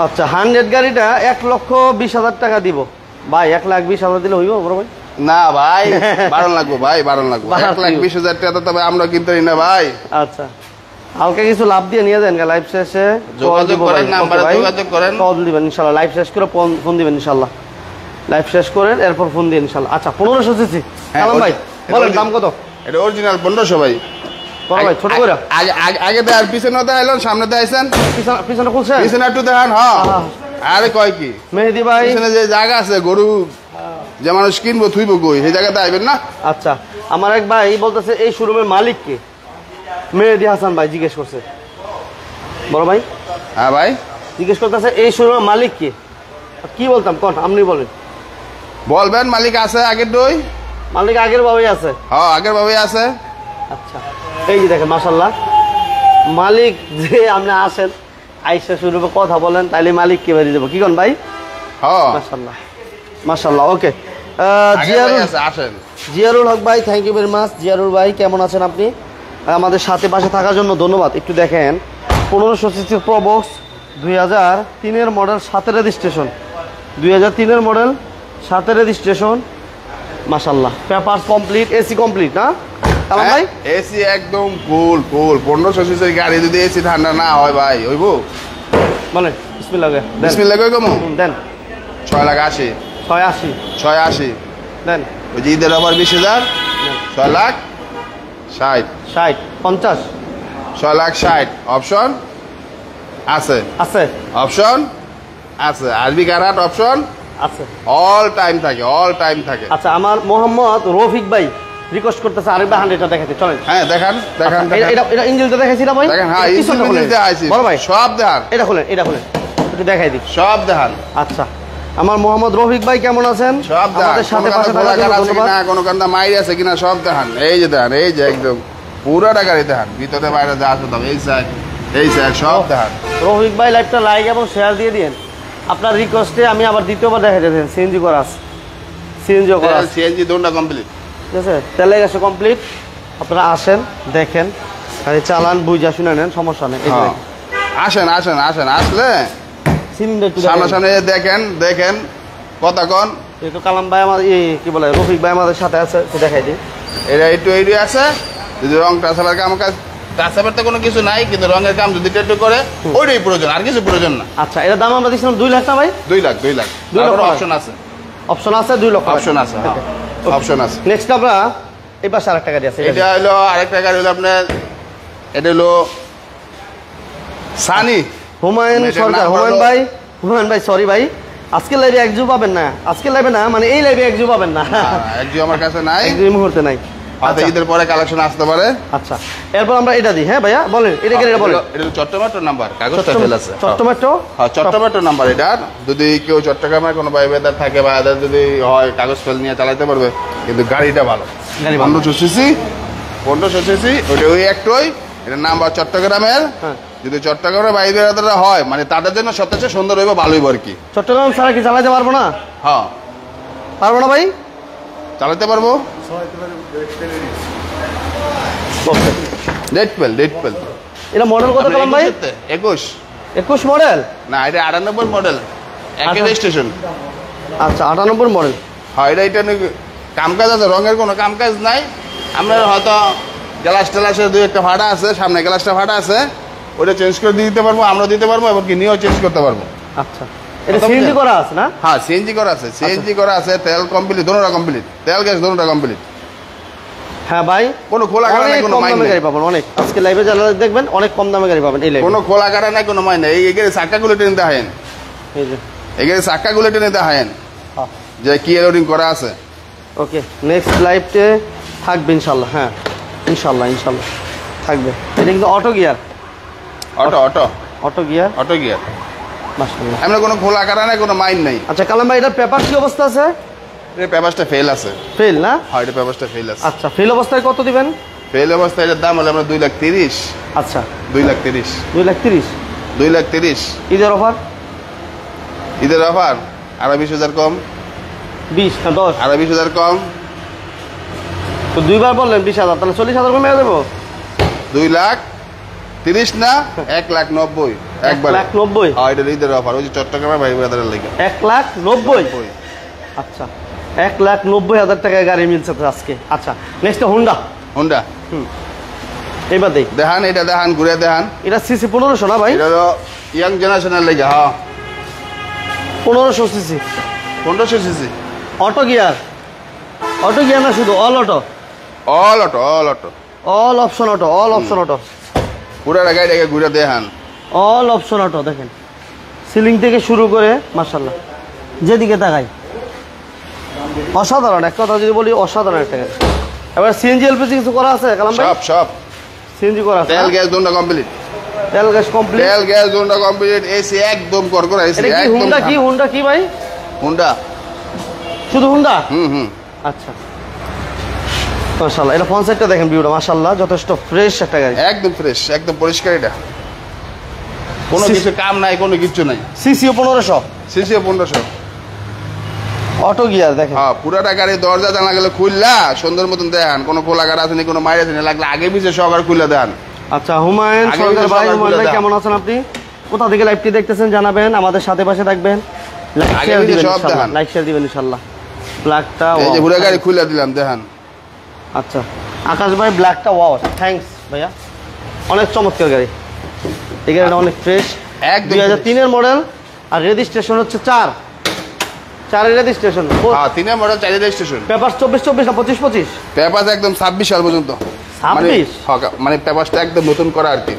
আচ্ছা 100 গাড়িটা 1,20,000 টাকা দিব ভাই, 1,20,000 দিলে হইব বড় ভাই? না ভাই, বারণ লাগবো ভাই, বারণ লাগবো। বাড়ান 1,20,000 টাকা তো আমরা কিনতে না ভাই। আচ্ছা হালকা কিছু লাভ দিয়ে নিয়ে দেন, লাইভ শেষে যোগাযোগ করেন, নাম্বারে যোগাযোগ করেন, কল দিবেন ইনশাআল্লাহ, লাইভ শেষ করে ফোন দিবেন ইনশাআল্লাহ, লাইভ শেষ করেন এরপর ফোন দিন ইনশাআল্লাহ। আচ্ছা 1500 সিসি কালাম ভাই বলেন দাম কত? এটা অরিজিনাল 1500 ভাই। বড় ভাই ছোট করে আগে আগে দেয়, পিছনে দেখাইলেন, সামনে দেখাইছেন, পিছনে খুলছে, পিছনে একটু দেখান। হ্যাঁ আরে কয় কি মেহেদি ভাই পিছনে যে জায়গা আছে গরু যে মানুষ কিনবো থুইবো কই, সেই জায়গাতে আইবেন না। আচ্ছা আমার এক ভাই বলতেছে এই শোরুমের মালিক কে? মেহেদি হাসান ভাই জিজ্ঞেস করছে, বড় ভাই হ্যাঁ ভাই জিজ্ঞেস করতেছে এই শোরুমের মালিক কে? কি বলতাম কোন, আপনি বলেন। বলবেন মালিক আছে আগের দই, মালিক আগের ভাবেই আছে। হ্যাঁ আগের ভাবে আছে। আচ্ছা এই যে দেখেন মাশাআল্লাহ, মালিক যে আপনি আসেন আইসা শোরুমে কথা বলেন, তাইলে মালিক কে বেরিয়ে যাবো, কি কোন ভাই? হ্যাঁ মাশাআল্লাহ মাশাআল্লাহ। ওকে আগের ভাই আছে, আসেন। জিয়ারুল হক ভাই thank you very much. Ziarul ভাই কেমন আছেন আপনি? আমাদের সাথে পাশে থাকার জন্য ধন্যবাদ। একটু দেখেন 1500 সিসির প্রবক্স, 2003-এর মডেল, 7-এর রেজিস্ট্রেশন, 2003-এর মডেল, 7-এর রেজিস্ট্রেশন, মাশাআল্লাহ পেপারস কমপ্লিট, এসি কমপ্লিট না কালাম ভাই? এসি একদম ফুল 1500 সিসির গাড়ি যদি এসি ঠান্ডা না হয় ভাই হইব? বলেন বিসমিল্লাহ দেন, বিসমিল্লাহ কই কমু? দেন 6,80,000, 680 680, দেন, ওই যে ঈদের আবার 20,000, 6,60,000, 60 50 6,60,000 অপশন আছে, আছে অপশন আছে, আরবি কারাট অপশন আছে, অল টাইম থাকে, অল টাইম থাকে। আচ্ছা আমার মোহাম্মদ রফিক ভাই রিকোয়েস্ট করতেছে আরেকবার 100টা দেখাতে, চলেন। হ্যাঁ দেখান দেখান আচ্ছা, দেখান এটা ইঞ্জিনটা দেখাইছি না ভাই? দেখেন। হ্যাঁ এটা পিছনটা ইঞ্জিন খুলেন। দেখাইছি, বড় ভাই সব দেখান, এটা খুলেন, এটা খুলেন একটু দেখাই দিই। সব দেখান, আচ্ছা আমার মোহাম্মদ রফিক ভাই কেমন আছেন? সব দেখান, আমাদের সাথে কোনো পাশে কান্দা থাকার জন্য আছে ধন্যবাদ। কিনা, কোনো কান্দা মাইর আছে কিনা সব দেখান। এই যে দেখান, এই যে একদম পুরোটা গাড়ি দেখান, ভিতরে বাইরে যা আছে তবে এই সাইড সব দেখান। রফিক ভাই লাইভটা লাইক এবং শেয়ার দিয়ে দিন। আপনার রিকোয়েস্টে আমি আবার দ্বিতীয়বার দেখা দিয়েছেন, সিএনজি করা আছে, সিএনজি করা আছে, সিএনজি দোনটা কমপ্লিট, ঠিক আছে, তেলে গেছে কমপ্লিট। আপনারা আসেন দেখেন, খালি চালান বুঝা শুনে নেন, সমস্যা নেই। এই যে হ্যাঁ আসেন আসেন আসেন, আসলে সিলিন্ডার একটু সামনাসামনি দেখেন দেখেন কথা কন। একটু কালাম ভাই আমার কি বলে রফিক ভাই আমাদের সাথে আছে, একটু দেখাই দিই। এটা একটু এই আছে, যদি রং টাচাবার কাম টাচাবার তো কোনো কিছু নাই, কিন্তু রঙের কাম যদি একটু করে ওইটাই প্রয়োজন, আর কিছু প্রয়োজন না। আচ্ছা এটার দাম আমরা দিচ্ছিলাম 2 লাখ না ভাই? 2 লাখ 2 লাখ অপশন আছে, অপশন আছে 2 লক্ষ অপশন আছে, হ্যাঁ অপশন আছে। নেক্সট আমরা এই পাশে আরেকটা গাড়ি আছে, এটা হলো আরেকটা গাড়ি হলো আপনার, এটা হলো সানি হুমায়ুন সরকার। হুমায়ুন ভাই সরি ভাই, আজকে লাইভে একজু পাবেন না, আজকে লাইভে না মানে এই লাইভে একজু পাবেন না, একজু আমার কাছে নাই, একজু এই মুহূর্তে নাই। আচ্ছা, ঈদের পরে কালেকশন আসতে পারে। আচ্ছা, এরপর আমরা এটা দিই। হ্যাঁ ভাইয়া বলেন, এটা বলেন। এটা চট্টমেট্রো নাম্বার, কাগজটা ফেল আছে। চট্টমেট্রো, হ্যাঁ চট্টমেট্রো নাম্বার এটা। যদি কেউ চট্টগ্রামে কোনো ভাই বেদার থাকে বা এদের যদি হয় কাগজ ফেল নিয়ে চালাতে পারবে, কিন্তু গাড়িটা ভালো। গাড়ি ভালো। 1500 সিসি, ওটা ওই একটাই, এটার নাম্বার চট্টগ্রামের। যদি চট্টগ্রামের বাইরে হয় মানে তাদের জন্য সবচেয়ে সুন্দর হইব, ভালো হইব আর কি। চট্টগ্রাম ছাড়া কি চালাতে পারবো না? হ্যাঁ পারবো না ভাই, চালাতে পারবো। ডেট পেল এটা মডেল কত পেলাম ভাই? 21 মডেল না, এটা 98 মডেল, একই রেজিস্ট্রেশন। আচ্ছা 98 মডেল। হ্যাঁ এটা কাম কাজ আছে, রঙের কোনো কাম কাজ নাই। আপনার হয়তো গ্লাস টেলাসের দুই একটা ফাটা আছে, সামনে গ্লাসটা ফাটা আছে, ওটা চেঞ্জ করে দিতে পারবো, আমরা দিতে পারবো, এমনকি নিয়েও চেঞ্জ করতে পারবো। আচ্ছা, এটা সিএনজি করা আছে না? হ্যাঁ সিএনজি করা আছে, সিএনজি করা আছে, তেল কমপ্লিট, দোনোটা কমপ্লিট, তেল গ্যাস দোনোটা কমপ্লিট। হ্যাঁ ভাই, কোনো খোলা কাটা নাই, কোনো মাইন নাই। গাড়ি পাবেন অনেক, আজকে লাইভে যারা দেখবেন অনেক কম দামে গাড়ি পাবেন এই লাইভে। কোনো খোলা কাটা নাই, কোনো মাইন নাই। এই গাড়ি চাকাগুলো টেনে দেখেন, এই যে এই গাড়ি চাকাগুলো টেনে দেখেন যে কি লোডিং করা আছে। ওকে, নেক্সট লাইভে থাকবে ইনশাআল্লাহ। হ্যাঁ ইনশাআল্লাহ থাকবে। এটা কিন্তু অটো গিয়ার, অটো গিয়ার মাশাআল্লাহ। আমরা কোনো খোলা কাটা নাই, কোনো মাইন নাই। আচ্ছা কালাম ভাই, এটা পেপার কি অবস্থা আছে? এই পেপারসটা ফেল আছে। ফেল না? হ্যাঁ এটা পেপারসটা ফেল আছে। আচ্ছা, ফেল অবস্থায় কত দিবেন? ফেল অবস্থায় এটার দাম হলো আমরা 2,30,000। আচ্ছা 2,30,000 2,30,000 ঈদের অফার? ঈদের অফার আরো 20,000 কম। 20 না 10? আরো 20,000 কম। তো দুইবার বললেন 20,000, তাহলে 40,000 কমে দেবো। 2,30,000 না, 1,90,000 একবার। 1,90,000? হ্যাঁ এটা ঈদের অফার, ওই যে চট্টগ্রামের ভাই ব্রাদারের লেগে। 1,90,000? আচ্ছা 1,90,000 টাকায় গাড়ি মিলছে তো আজকে। আচ্ছা নেক্সট হোন্ডা। এবার দেখান, এটা দেখান, ঘুরে দেখান। এটা সিসি 1500 না ভাই? এটা হলো ইয়াং জেনারেশনের লেগে। হ্যাঁ 1500 সিসি, 1500 সিসি। অটো গিয়ার না শুধু all auto? All option auto পুরো গাড়িটাকে ঘুরে দেখান। অল অপশন অটো দেখেন, সিলিং থেকে শুরু করে মাশাআল্লাহ যেদিকে তাকাই অসাধারণ। এক কথা যদি বলি, অসাধারণ একটা গাড়ি। এবার সিএনজি এলপিজি কিছু করা আছে কালাম ভাই? সব সিএনজি করা আছে, তেল গ্যাস দুটো কমপ্লিট। তেল গ্যাস কমপ্লিট, এসি একদম করকরা এসি। এটা কি হুন্ডা কি ভাই? হুন্ডা, শুধু হুন্ডা? আচ্ছা মাশাআল্লাহ। এটা ফ্রন্ট সাইডটা দেখেন, ভিউটা মাশাআল্লাহ যথেষ্ট ফ্রেশ একটা গাড়ি, একদম ফ্রেশ, একদম পরিষ্কার। এটা কোনো কিছু কাম নাই, কোনো কিছু নাই। সিসিও 1500, সিসিও 1500। অটো গিয়ার দেখেন। হ্যাঁ পুরাটা গাড়ি দরজা জানা গেলে খুললা সুন্দর মতন দেখান, কোনো খোলা গাড়ি আছে নি, কোনো মাইর আছে নি, লাগলে আগে পিছিয়ে সহকারে খুলে দেন। আচ্ছা হুমায়ুন সরকার ভাই, হুমায়ুন ভাই কেমন আছেন আপনি? কোথা থেকে লাইভটি দেখতেছেন জানাবেন, আমাদের সাথে পাশে থাকবেন, লাইক শেয়ার দিবেন ইনশাআল্লাহ। ব্ল্যাকটা এই যে পুরো গাড়ি খুলে দিলাম দেখান। আচ্ছা আকাশ ভাই, ব্ল্যাকটা ওয়াও, থ্যাঙ্কস ভাইয়া, অনেক চমৎকার গাড়ি। এই গাড়িটা অনেক ফ্রেশ, 2003 এর মডেল, আর রেজিস্ট্রেশন হচ্ছে 4 রেজিস্ট্রেশন। হ্যাঁ 3 এর মডেল, 4 রেজিস্ট্রেশন। পেপার 24 না 25? পেপার একদম 26 সাল পর্যন্ত। 26 মানে পেপারটা একদম নতুন করা আর কি।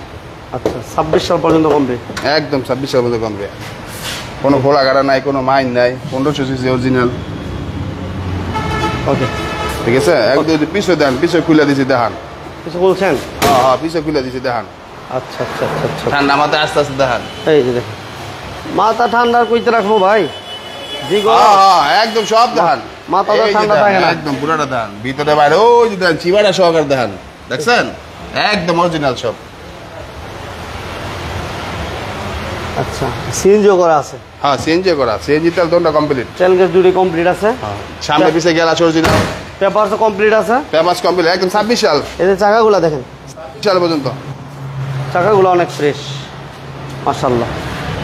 আচ্ছা 26 সাল পর্যন্ত কমপ্লিট, একদম 26 সাল পর্যন্ত কমপ্লিট। কোনো খোলা গাড়া নাই, কোনো মাইন নাই, 1500 সিসি অরিজিনাল। ওকে ঠিক আছে, একদম পিছনে দেন, পিছনে খুলে দিছি দেখান। কিছু বলছেন? হ্যাঁ পিছনে খুলে দিছি দেখান। আচ্ছা আচ্ছা আচ্ছা, ঠান্ডা মাথায় আস্তে আস্তে দেখান। এই যে দেখেন, মাথা ঠান্ডা কইতে রাখবো ভাই, জি গো। হ্যাঁ একদম সব দেখান, মাথাটা ঠান্ডা থাকে না, একদম পুরোটা দেখান, ভিতরে বাইরে ওই যে দেখান, চিবাটা সহকারে দেখান, দেখছেন একদম অরিজিনাল সব। আচ্ছা সিএনজি করা আছে? হ্যাঁ সিএনজি করা, সিএনজি তেল দোনটা কমপ্লিট, তেল গ্যাস দুটোই কমপ্লিট আছে। সামনে পিছে গ্যাস অরিজিনাল, পেপারস কমপ্লিট আছে, পেপারস কমপ্লিট, একদম 26 সাল। এই যে চাকাগুলো দেখেন, 26 সাল পর্যন্ত চাকাগুলো অনেক ফ্রেশ মাশাআল্লাহ।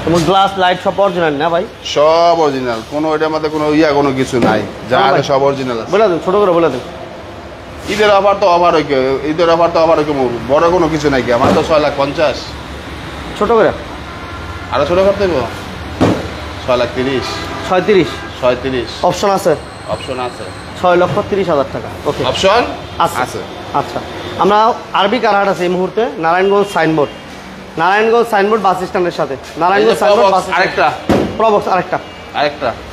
এবং গ্লাস লাইট সব অরিজিনাল না ভাই? সব অরিজিনাল, কোনো এটার মধ্যে কোনো কোনো কিছু নাই, যা আছে সব অরিজিনাল আছে। বলে দেন, ছোট করে বলে দেন। ঈদের অফার তো অফার হইকে, ঈদের অফার তো অফার হইকে, বড় কোনো কিছু নাই কি, আমার তো 6,50,000। ছোট করে আরো ছোট করতে দেবো, 6,30,000, 36 36। অপশন আছে? অপশন আছে, 6,30,000 টাকা। ওকে অপশন আছে আছে। আচ্ছা, আমরা আরবি কারহাট আছে এই মুহূর্তে, নারায়ণগঞ্জ সাইনবোর্ড, নারায়ণগঞ্জ সাইনবোর্ড বাস স্ট্যান্ডের সাথে, নারায়ণগঞ্জ সাইনবোর্ড বাস আরেকটা প্রবক্স আরেকটা।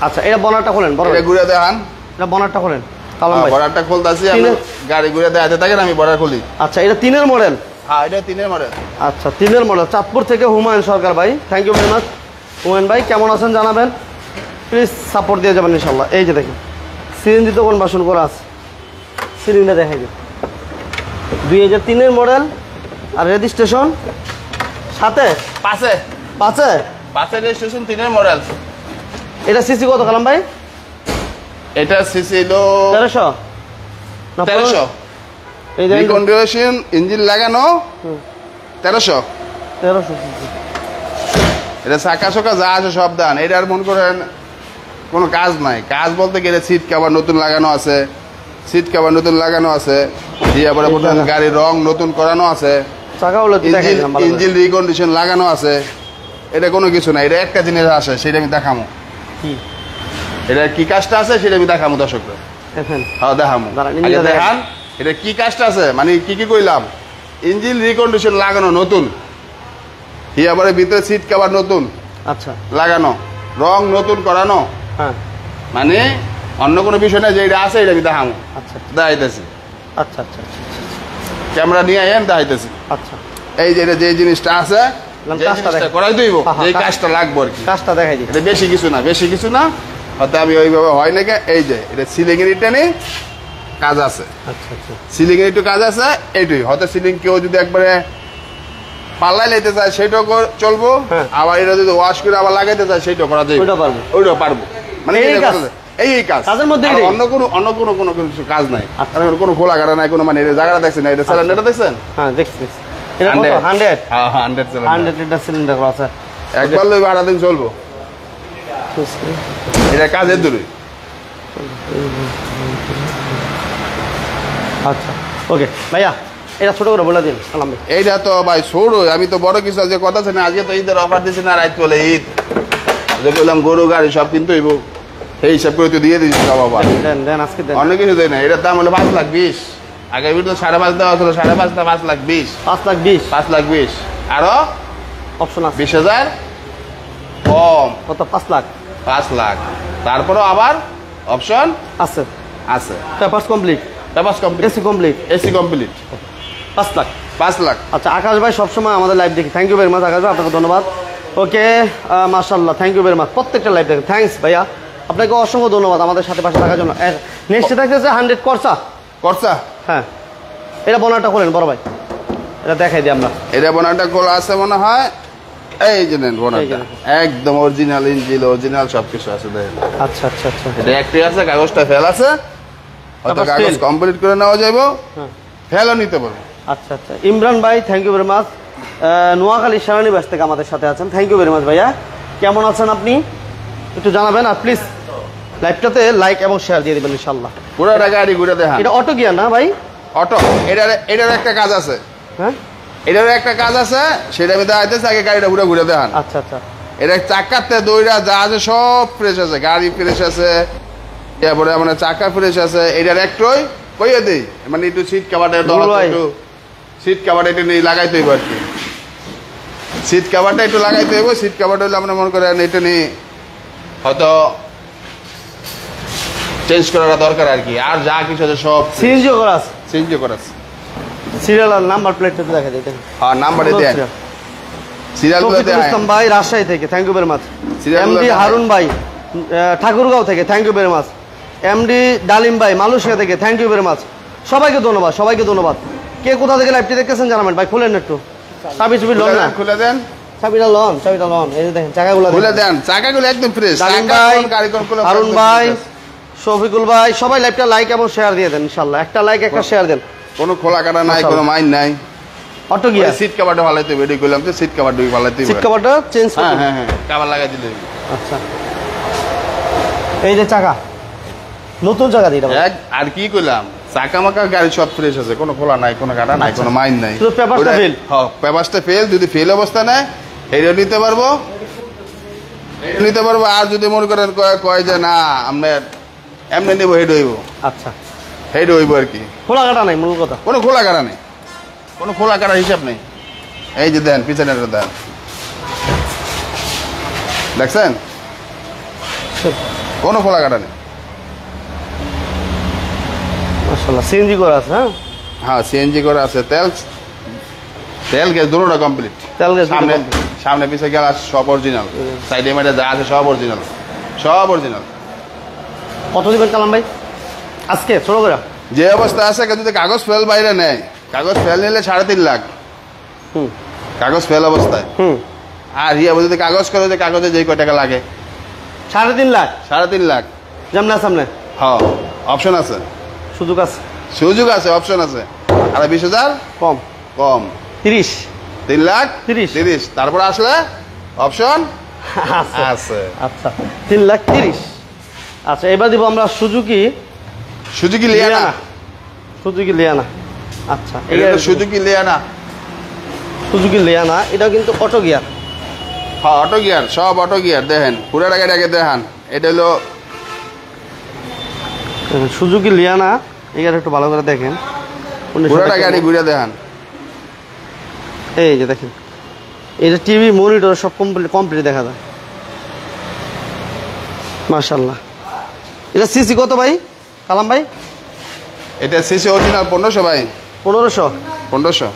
আচ্ছা, এটা বনারটা খোলেন, বড় এটা ঘুরে দেখান, এটা বনারটা খোলেন কালাম ভাই। বর্ডারটা খুলতাছি আমি, গাড়ি ঘুরে দেখাতে থাকেন, আমি বর্ডার খুলি। আচ্ছা, এটা 3-এর মডেল। হ্যাঁ, এটা 3-এর মডেল। আচ্ছা, 3-এর মডেল, চাঁদপুর থেকে হুমায়ুন সরকার ভাই, thank you very much. Humayun ভাই কেমন আছেন জানাবেন, প্লিজ সাপোর্ট দিয়ে যাবেন ইনশাল্লাহ। এই যে দেখেন সিএনজি তো কনভার্সন করা আছে, সিলিংটা দেখাই দিন, 2003-এর মডেল, আর রেজিস্ট্রেশন সাথে পাশে পাঁচে রেজিস্ট্রেশন 3-এর মডেল। এটা সিসি কত কালাম ভাই? এটা সিসি হলো 1300 না 1300, এই যে রিকন্ডিশন ইঞ্জিন লাগানো 1300। 1300 সিসি। এটা চাকা চকা যা আছে সব দান। এটার মন করেন কোনো কাজ নাই, কাজ বলতে গেলে সিট কভার নতুন লাগানো আছে, সিট কভার নতুন লাগানো আছে, দিয়ে আবার গাড়ির রং নতুন করানো আছে, চাকাগুলো দেখাই দিলাম ভালো করে। ইঞ্জিন রিকন্ডিশন লাগানো আছে। এটা কোনো কিছু না, এটা একটা জিনিস আছে, সেটা আমি দেখামো। কি এটা কি কাজটা আছে সেটা আমি দেখামো দর্শকরা। দেখেন, হ্যাঁ দেখামো, দাঁড়ান, আগে ইঞ্জিনটা দেখান এটা কি কাজটা আছে, মানে কি কি কইলাম। ইঞ্জিন রিকন্ডিশন লাগানো নতুন, হিয়াবারে ভিতরে সিট কভার নতুন আচ্ছা লাগানো, রং নতুন করানো, হ্যাঁ মানে অন্য কোনো বিষয় না, যে এটা আছে এটা আমি দেখামো। আচ্ছা দেখাইতেছি, আচ্ছা আচ্ছা আচ্ছা ক্যামেরা নিয়ে আইন দেখাইতেছি। আচ্ছা, এই যে এটা যে জিনিসটা আছে, যে কাজটা জিনিসটা দেখ। করাই দইব, হ্যাঁ, হ্যাঁ, যে কাজটা লাগবে আর কি, কাজটা দেখাই দিই। এটা বেশি কিছু না, বেশি কিছু না, হয়তো আমি ওইভাবে হয় নাকি। এই যে এটা সিলিং এর এটা নেই কাজ আছে, আচ্ছা আচ্ছা সিলিং এর একটু কাজ আছে, এইটাই হয়তো সিলিং কেউ যদি একবারে পাল্লাই লাইতে চায় সেটাও চলবো, হ্যাঁ। আবার এটা যদি ওয়াশ করে আবার লাগাইতে চায় সেটাও করা যাবে, ওইটাও পারবো। ওইটাও পারবো, মানে এই এটা কাজ? করা যায়। এই কাজ কাজের মধ্যে আর এটাই? অন্য কোনো কিছু কাজ নাই। আচ্ছা। আর কোনো খোলা কাটা নাই, কোনো মানে এটা জায়গাটা দেখছেন, এটা সিলিন্ডারটা দেখছেন, হ্যাঁ দেখছি দেখছি। এটা কত? 100 হ্যাঁ 100 সিলিন্ডার, 100 লিটার সিলিন্ডার করা আছে। একবার লইবে 8 দিন চলবো, এটা কাজের দূরে। আচ্ছা ওকে ভাইয়া, এটা ছোট করে বলে দিন সালাম ভাই। এইটা তো ভাই ছোড়ো, আমি তো বড় কিছু আজকে কথা আছে না, আজকে তো ঈদের অফার দিচ্ছি না, রাত বলে ঈদ, যে বললাম গরু গাড়ি সব কিনতে হইব, সেই হিসাব করে তো দিয়ে দিচ্ছি সব। আবার দেন দেন আজকে দেন। অনেক কিছু দেয় না, এটার দাম হলো 5,20,000, আগে তো 5.5 দেওয়া ছিল, 5.5 না 5,20,000, 5,20,000 5,20,000 আরো অপশন আছে। 20,000 কম, কত? 5 লাখ 5 লাখ, তারপরেও আবার অপশন আছে। আছে, papers complete, papers complete, AC complete, AC complete, 5 lakh. 5 lakh. আচ্ছা, আকাশ ভাই সবসময় আমাদের লাইভ দেখি, thank you very much Akash ভাই, আপনাকে ধন্যবাদ। ওকে মাশাআল্লাহ, থ্যাংক ইউ ভেরি মাচ, প্রত্যেকটা লাইভ দেখেন, থ্যাঙ্কস ভাইয়া, আপনাকে অসংখ্য ধন্যবাদ আমাদের সাথে পাশে থাকার জন্য। নেক্সটে থাকতেছে 100 করসা। করছা, হ্যাঁ, এটা বনারটা খোলেন বড় ভাই, এটা দেখাই দিই আমরা। এটা বোনাটা খোলা আছে মনে হয়, এই যে নেন বোনাটা, এই যে। একদম অরিজিনাল ইঞ্জিন, অরিজিনাল সবকিছু আছে দেখেন। আচ্ছা আচ্ছা আচ্ছা, এটা একটি আছে, কাগজটা ফেল আছে, হয়তো কাগজ কাগজ fail? কমপ্লিট করে নেওয়া যাবে, হ্যাঁ ফেলও নিতে পারবো। আচ্ছা আচ্ছা, ইমরান ভাই thank you very much, Noakhali সেনানিবাস থেকে আমাদের সাথে আছেন, থ্যাংক ইউ ভেরি মাচ ভাইয়া। কেমন আছেন আপনি একটু জানাবেন, আর প্লিজ লাইভটাতে লাইক এবং শেয়ার দিয়ে দেবেন ইনশাল্লাহ। পুরোটা গাড়ি ঘুরে দেখা, এটা অটো গিয়ার না ভাই? অটো, এটার একটা কাজ আছে, হ্যাঁ এটার একটা কাজ আছে, সেটা আমি দেখাইতেছি, আগে গাড়িটা ঘুরে ঘুরে দেখান। আচ্ছা আচ্ছা, এটা চাকাতে দইরা যা আছে সব ফ্রেশ আছে, গাড়ি ফ্রেশ আছে, তারপরে মানে চাকা ফ্রেশ আছে। এটার একটুই কইয়া দিই, মানে একটু সিট কাভারটা একটু সিট কাভারটা একটু লাগাইতে হইব আর কি, সিট কাভারটা একটু লাগাইতে হইব। সিট কাভারটা হইলে আমরা মনে করেন এটা নিয়ে হয়তো চেঞ্জ করার দরকার আর কি, আর যা কিছু আছে সব সিএনজিও করা আছে, চেঞ্জ করা আছে। সিরিয়াল আর নাম্বার প্লেটটা দেখা যায় দেখেন। হ্যাঁ নাম্বারে দেন, সিরিয়ালগুলো তৌফিকুল দেন। ইসলাম ভাই রাজশাহী থেকে, থ্যাংক ইউ ভেরি মাচ। সিরিয়ালগুলো এমডি দেখায়। হারুন ভাই ঠাকুরগাঁও থেকে, thank you very much. MD Dalim ভাই মালয়েশিয়া থেকে, থ্যাংক ইউ ভেরি মাচ। সবাইকে ধন্যবাদ, সবাইকে ধন্যবাদ। কে কোথা থেকে লাইভটি দেখতেছেন জানাবেন ভাই, খুলেন একটু, চাবি চুবি লন না, খুলে দেন, চাবিটা লন, চাবিটা লন, এই যে দেখেন চাকাগুলো খুলে দেন, চাকাগুলো একদম ফ্রেশ। ডালিম ভাই, হারুন ভাই, শফিকুল ভাই, সবাই লাইভটা লাইক এবং শেয়ার দিয়ে দেন ইনশাল্লাহ, একটা লাইক একটা শেয়ার দেন। কোনো খোলা কাটা নাই, মাশাআল্লাহ। কোনো মাইন নাই। অটো গিয়ার, সিট কভারটা ভালাইতে হবে, এটাই কইলাম তো, সিট কভারটা ভালাইতে হবে। সিট কভারটা চেঞ্জ হ্যাঁ করুন। হ্যাঁ হ্যাঁ, কভার লাগাই দিলে হবে। আচ্ছা, এই যে চাকা, নতুন চাকা দিই এটা। আর কি কইলাম, চাকা মাকা গাড়ি সব ফ্রেশ আছে, কোনো খোলা নাই, কোনো কাটা নাই, কোনো মাইন নাই। শুধু পেপারসটা ওটা- fail। হ্যাঁ পেপারসটা ফেল, যদি ফেল অবস্থা নেয় এইটা নিতে পারবো, এটা নিতে পারবো। আর যদি মনে করেন কয় যে না আমরা এমনি নেবো, হেড হইব, আচ্ছা, এইটা হইব আর কি, খোলা কাটা নাই মূল কথা। কোনো খোলা কাটা নেই, কোনো খোলা কাটার হিসাব নেই। এই যে দেন পিছনের দেন, দেখছেন কোনো খোলা কাটা নেই। মাশাআল্লাহ সিএনজি করা আছে। হ্যাঁ হ্যাঁ সিএনজি করে আছে, তেল তেল গ্যাস দুটোটা কমপ্লিট। তেল গ্যাস সামনে সামনে পিছে গ্যাস সব অরিজিনাল, সাইডে মেডে যা আছে সব অরিজিনাল, সব অরিজিনাল। কত দিবেন কালাম ভাই আজকে ছোট করে? যে অবস্থা আছে যদি কাগজ ফেল বাইরে নেয়, কাগজ ফেল নিলে 3.5 লাখ, কাগজ ফেল অবস্থায়। আর ইয়ে যদি কাগজ করে, যে কাগজে যেই কয় টাকা লাগে 3.5 লাখ। 3.5 লাখ যেমন সামনে হ্যাঁ অপশন আছে, সুযোগ আছে, সুযোগ আছে, অপশন আছে। আর 20,000 কম কম 30 3 লাখ 30। তারপর আসলে অপশন আছে। আচ্ছা 3 লাখ 30। আচ্ছা এবার দিব আমরা সুজুকি লিয়ানা। Suzuki Liana. আচ্ছা এটা সুজুকি লিয়ানা, সুজুকি লিয়ানা, এটা কিন্তু অটো গিয়ার। হ্যাঁ অটো গিয়ার, সব অটো গিয়ার। দেখেন পুরাটা গাড়ি আগে দেখান, এটা হলো সুজুকি লিয়ানা। এখানে একটু ভালো করে দেখেন, পুরাটা গাড়ি ঘুরে দেখান। এই যে দেখেন, এটা টিভি মনিটর সব কমপ্লিট দেখা যায়। মাশাআল্লাহ। এটা সিসি কত ভাই কালাম ভাই? এটা সিসি অরিজিনাল 1500 ভাই। 1500।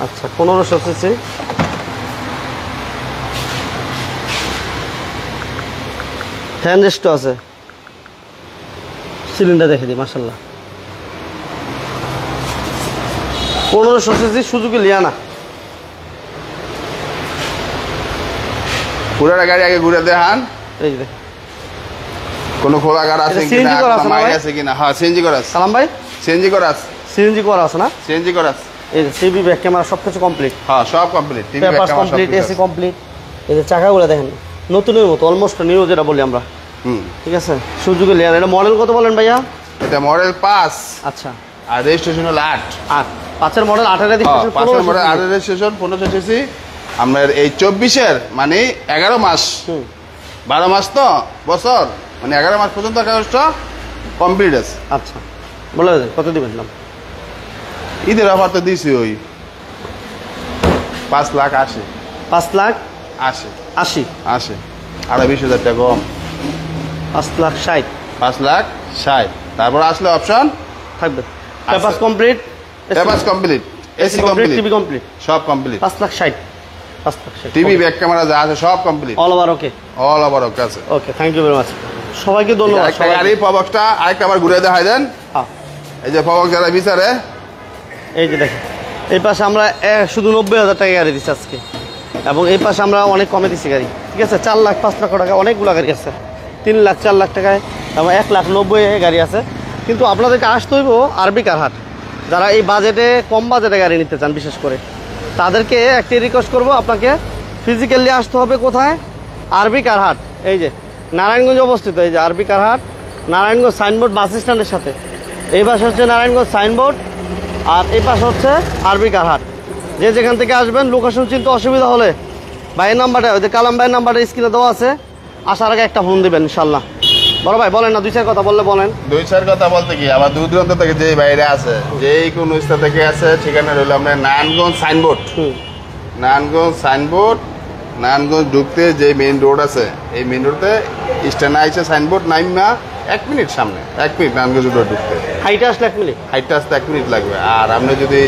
আচ্ছা 1500 সিসি। ফ্যান রেস্ট আছে, সিলিন্ডার দেখে দিই। মাশাআল্লাহ 1500 সিসি সুজুকি লিয়ানা। পুরাটা গাড়ি আগে ঘুরে দেখান, এই যে দেখেন কোনো খোলা গাড়ি আছে কিনা, সিএনজি করা আছে না ভাই? আছে কিনা। হ্যাঁ সিএনজি করা আছে কালাম ভাই, সিএনজি করা আছে, সিএনজি করা আছে না? সিএনজি করা আছে। এই যে সিবি ব্যাক ক্যামেরা সবকিছু কমপ্লিট। হ্যাঁ সব complete, TV papers complete, AC complete. এই যে চাকাগুলো দেখেন নতুনের মতো, অলমোস্ট নিউ যেটা বলি আমরা। ঠিক আছে সুজুকি লিয়ানা। এটা মডেল কত বলেন ভাইয়া? এটা মডেল 5। আচ্ছা আর রেজিস্ট্রেশন হলো 8। 5-এর মডেল, 8-এর রেজিস্ট্রেশন, 5-এর মডেল, 8-এর রেজিস্ট্রেশন, 1500 সিসি। আপনার এই 24-এর মানে 11 মাস, 12 মাস তো বছর, মানে 11 মাস পর্যন্ত কাগজটা কমপ্লিট আছে। আচ্ছা বলে দেন কত দিবেন দাম? ঈদের অফার তো দিছি ওই 5,80,000। 5,80,000। আর 20,000 টাকা কম, 5,60,000। 5,60,000। তারপর আসলে অপশন থাকবে। Papers complete, papers complete, AC complete, TV complete, সব কমপ্লিট। 5,60,000। 5,60,000 টিভি ব্যাক ক্যামেরা যা আছে সব complete, all over. Okay all over okay আছে। Okay thank you very much. সবাইকে ধন্যবাদ। একটা গাড়ি প্রবক্সটা আরেকটা আবার ঘুরে দেখাই দেন। হ্যাঁ এই যে প্রবক্স যারা বিচারে, এই যে দেখেন এই পাশে আমরা শুধু 90,000 টাকা গাড়ি দিচ্ছি আজকে, এবং এই পাশে আমরা অনেক কমে দিচ্ছি গাড়ি। ঠিক আছে 4 লাখ 5 লাখ টাকা অনেকগুলো গাড়ি আছে, 3 লাখ 4 লাখ টাকায়, এবং 1,90,000 গাড়ি আছে। কিন্তু আপনাদেরকে আসতে হইব আরবি কার হাট। যারা এই বাজেটে, কম বাজেটে গাড়ি নিতে চান বিশেষ করে, তাদেরকে একটি রিকোয়েস্ট করব, আপনাকে ফিজিক্যালি আসতে হবে কোথায়? আরবি কার হাট। এই যে নারায়ণগঞ্জ অবস্থিত, এই যে আরবি কার হাট, নারায়ণগঞ্জ সাইনবোর্ড বাস স্ট্যান্ডের সাথে। এই পাশে হচ্ছে নারায়ণগঞ্জ সাইনবোর্ড, আর এই পাশে হচ্ছে আরবি কার হাট। যে যেখান থেকে আসবেন লোকেশন চিনতে অসুবিধা হলে ভাইয়ের নাম্বারটা, ওই যে কালাম ভাইয়ের নাম্বারটা স্ক্রিনে দেওয়া আছে, আসার আগে একটা ফোন দেবেন ইনশাল্লাহ। বড় ভাই বলেন না, 2-4 কথা বললে বলেন। 2-4 কথা বলতে কি, আমার দূর দূরান্ত থেকে যে বাইরে আছে, যেই কোনো স্থান থেকে আছে, ঠিকানা রইল আপনার নারায়ণগঞ্জ সাইনবোর্ড। নারায়ণগঞ্জ সাইনবোর্ড, নারায়ণগঞ্জ ঢুকতে যে মেইন রোড আছে, এই মেইন রোডে স্ট্যান্ড আছে সাইনবোর্ড, নাইমা 1 মিনিট সামনে, 1 মিনিট নারায়ণগঞ্জ রোড ঢুকতে। হাইটে আসলে 1 মিনিট, হাইটটা আসতে 1 মিনিট লাগবে। আর আপনি যদি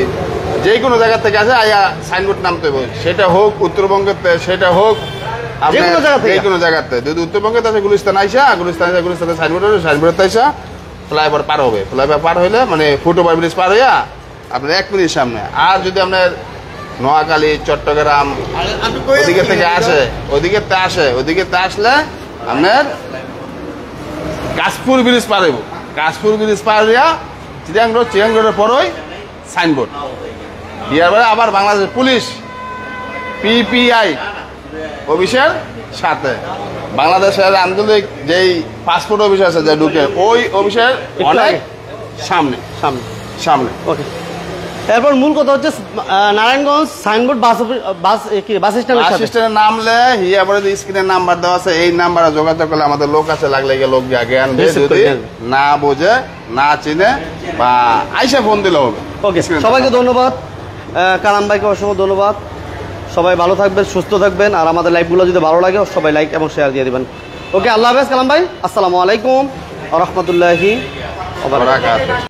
যে কোনো জায়গা থেকে আসে আয়া সাইনবোর্ড নামতে হবে, সেটা হোক উত্তরবঙ্গের, সেটা হোক যে কোনো জায়গাতে। যদি উত্তরবঙ্গের আছে গুলিস্তান গুলিস্তানে সাইনবোর্ড আইসা ফ্লাইওভার পার হবে, ফ্লাইওভার পার হইলে মানে ফুটওভার ব্রিজ পার হইয়া আপনার 1 মিনিট সামনে। আর যদি আপনার নোয়াখালী, চট্টগ্রাম ওদিকে থেকে আসে, ওদিকে আসলে আপনার কাশপুর ব্রিজ পার হইব। কাশপুর ব্রিজ পার হইয়া চিরাং রোডের পরই সাইনবোর্ড। ইয়ার পরে আবার বাংলাদেশ পুলিশ পিপিআই অফিসের সাথে বাংলাদেশের আঞ্চলিক যেই পাসপোর্ট অফিস আছে, যে ঢুকে ওই অফিসের অনেক সামনে। ওকে এরপর মূল কথা হচ্ছে নারায়ণগঞ্জ সাইনবোর্ড বাস স্ট্যান্ডের সাথে স্ট্যান্ডে নামলে হিয়া পরে স্ক্রিনের নাম্বার দেওয়া আছে, এই নাম্বারে যোগাযোগ করলে আমাদের লোক আছে, লাগলে গিয়ে লোক জ্ঞান দেয়, যদি না বোঝে না চিনে বা আইসা ফোন দিলে হবে। ওকে, সবাইকে ধন্যবাদ, কালাম ভাইকে অসংখ্য ধন্যবাদ। সবাই ভালো থাকবেন, সুস্থ থাকবেন, আর আমাদের লাইভগুলো যদি ভালো লাগে সবাই লাইক এবং শেয়ার দিয়ে দিবেন। ওকে, আল্লাহ হাফেজ কালাম ভাই, আসসালামু আলাইকুম ওয়া রাহমাতুল্লাহি ওয়া বারাকাতুহু।